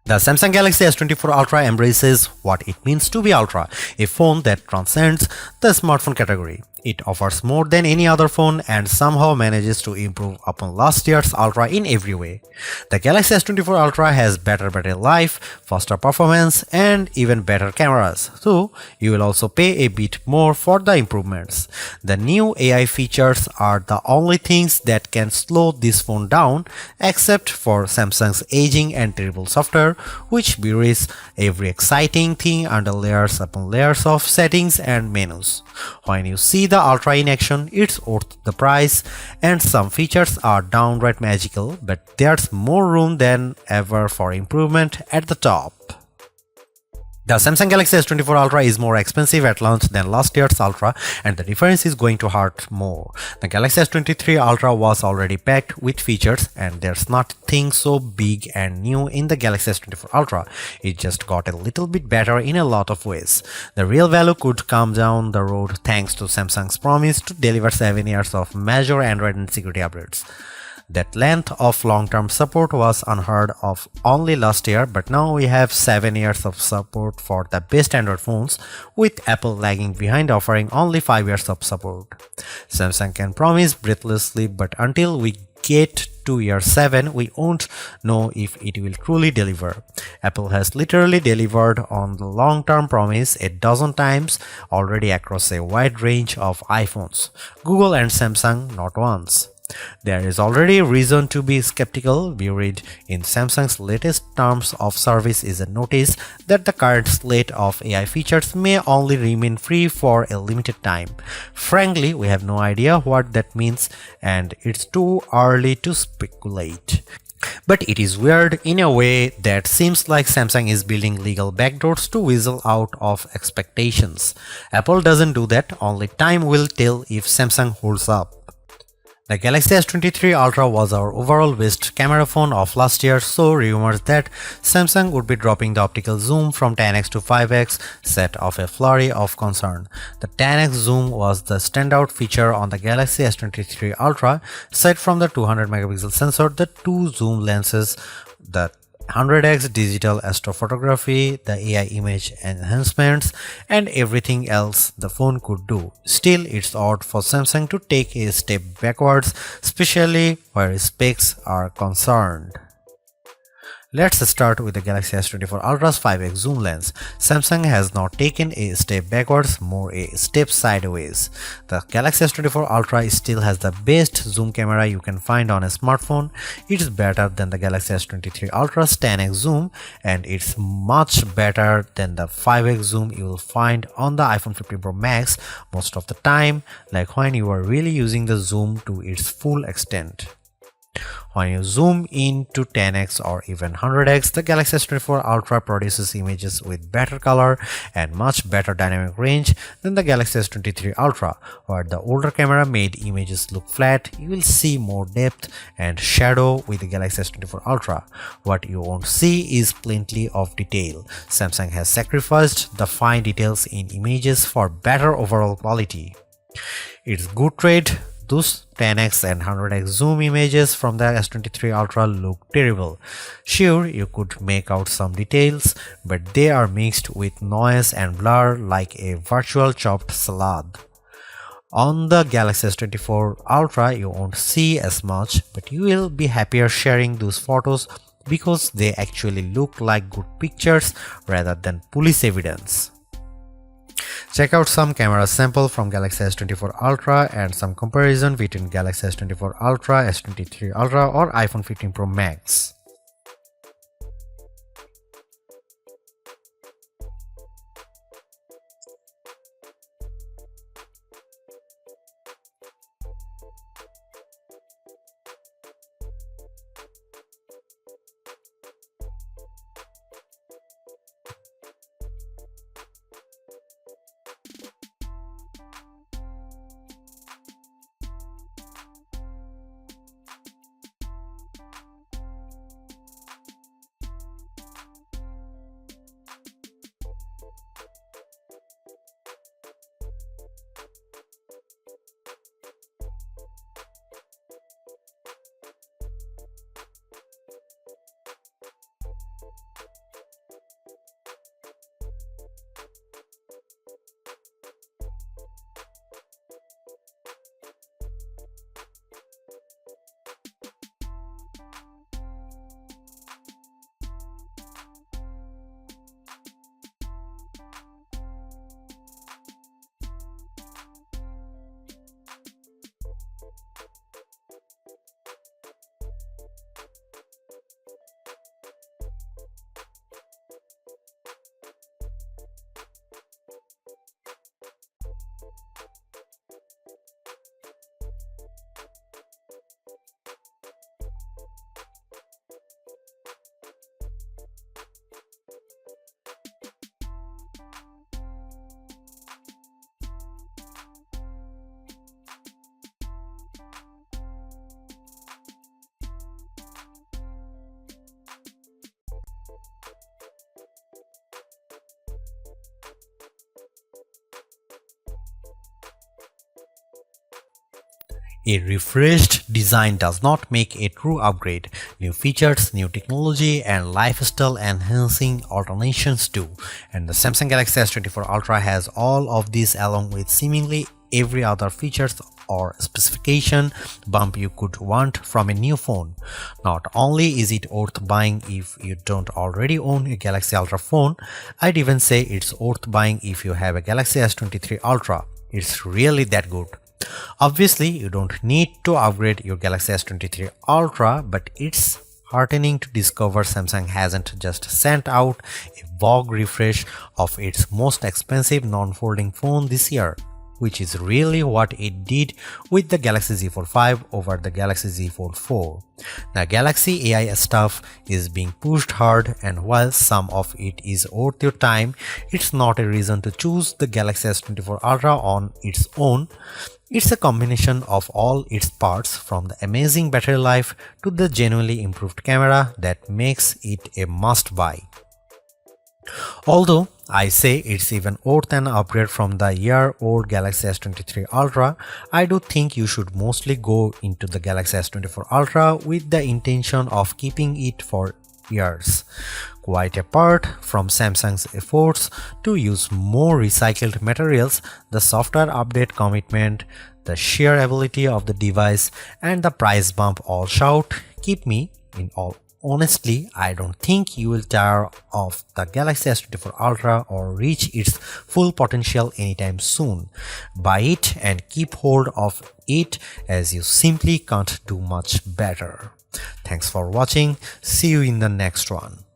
The Samsung Galaxy S24 Ultra embraces what it means to be Ultra, a phone that transcends the smartphone category. It offers more than any other phone and somehow manages to improve upon last year's Ultra in every way. The Galaxy S24 Ultra has better battery life, faster performance, and even better cameras, so you will also pay a bit more for the improvements. The new AI features are the only things that can slow this phone down, except for Samsung's aging and terrible software, which buries every exciting thing under layers upon layers of settings and menus. When you see the Ultra in action, it's worth the price, and some features are downright magical, but there's more room than ever for improvement at the top. The Samsung Galaxy S24 Ultra is more expensive at launch than last year's Ultra, and the difference is going to hurt more. The Galaxy S23 Ultra was already packed with features, and there's nothing so big and new in the Galaxy S24 Ultra. It just got a little bit better in a lot of ways. The real value could come down the road thanks to Samsung's promise to deliver 7 years of major Android and security updates. That length of long-term support was unheard of only last year, but now we have 7 years of support for the best Android phones, with Apple lagging behind offering only 5 years of support. Samsung can promise breathlessly, but until we get to year 7, we won't know if it will truly deliver. Apple has literally delivered on the long-term promise a dozen times already across a wide range of iPhones. Google and Samsung not once. There is already reason to be skeptical. Buried in Samsung's latest terms of service is a notice that the current slate of AI features may only remain free for a limited time. Frankly, we have no idea what that means, and it's too early to speculate. But it is weird in a way that seems like Samsung is building legal backdoors to weasel out of expectations. Apple doesn't do that, only time will tell if Samsung holds up. The Galaxy S23 Ultra was our overall best camera phone of last year, so rumors that Samsung would be dropping the optical zoom from 10x to 5x set off a flurry of concern. The 10x zoom was the standout feature on the Galaxy S23 Ultra. Aside from the 200 megapixel sensor, the two zoom lenses, the 100x digital astrophotography, the AI image enhancements, and everything else the phone could do. Still, it's odd for Samsung to take a step backwards, especially where specs are concerned. Let's start with the Galaxy S24 Ultra's 5x zoom lens. Samsung has not taken a step backwards, more a step sideways. The Galaxy S24 Ultra still has the best zoom camera you can find on a smartphone. It's better than the Galaxy S23 Ultra's 10x zoom, and it's much better than the 5x zoom you will find on the iPhone 15 Pro Max most of the time, like when you are really using the zoom to its full extent. When you zoom in to 10x or even 100x, the Galaxy S24 Ultra produces images with better color and much better dynamic range than the Galaxy S23 Ultra. Where the older camera made images look flat, you will see more depth and shadow with the Galaxy S24 Ultra. What you won't see is plenty of detail. Samsung has sacrificed the fine details in images for better overall quality. It's good trade. Those 10x and 100x zoom images from the S23 Ultra look terrible. Sure, you could make out some details, but they are mixed with noise and blur like a virtual chopped salad. On the Galaxy S24 Ultra, you won't see as much, but you will be happier sharing those photos because they actually look like good pictures rather than police evidence. Check out some camera sample from Galaxy S24 Ultra and some comparison between Galaxy S24 Ultra, S23 Ultra or iPhone 15 Pro Max. A refreshed design does not make a true upgrade. New features, new technology, and lifestyle enhancing alternations do. And the Samsung Galaxy S24 Ultra has all of these along with seemingly every other features or specification bump you could want from a new phone. Not only is it worth buying if you don't already own a Galaxy Ultra phone, I'd even say it's worth buying if you have a Galaxy S23 Ultra. It's really that good. Obviously, you don't need to upgrade your Galaxy S23 Ultra, but it's heartening to discover Samsung hasn't just sent out a vogue refresh of its most expensive non-folding phone this year, which is really what it did with the Galaxy Z Fold 5 over the Galaxy Z Fold 4. The Galaxy AI stuff is being pushed hard, and while some of it is worth your time, it's not a reason to choose the Galaxy S24 Ultra on its own. It's a combination of all its parts, from the amazing battery life to the genuinely improved camera, that makes it a must-buy. Although I say it's even worth an upgrade from the year-old Galaxy S23 Ultra, I do think you should mostly go into the Galaxy S24 Ultra with the intention of keeping it for years. Quite apart from Samsung's efforts to use more recycled materials, the software update commitment, the sheer ability of the device, and the price bump all shout, keep me in all. Honestly, I don't think you will tire of the Galaxy S24 Ultra or reach its full potential anytime soon. Buy it and keep hold of it, as you simply can't do much better. Thanks for watching. See you in the next one.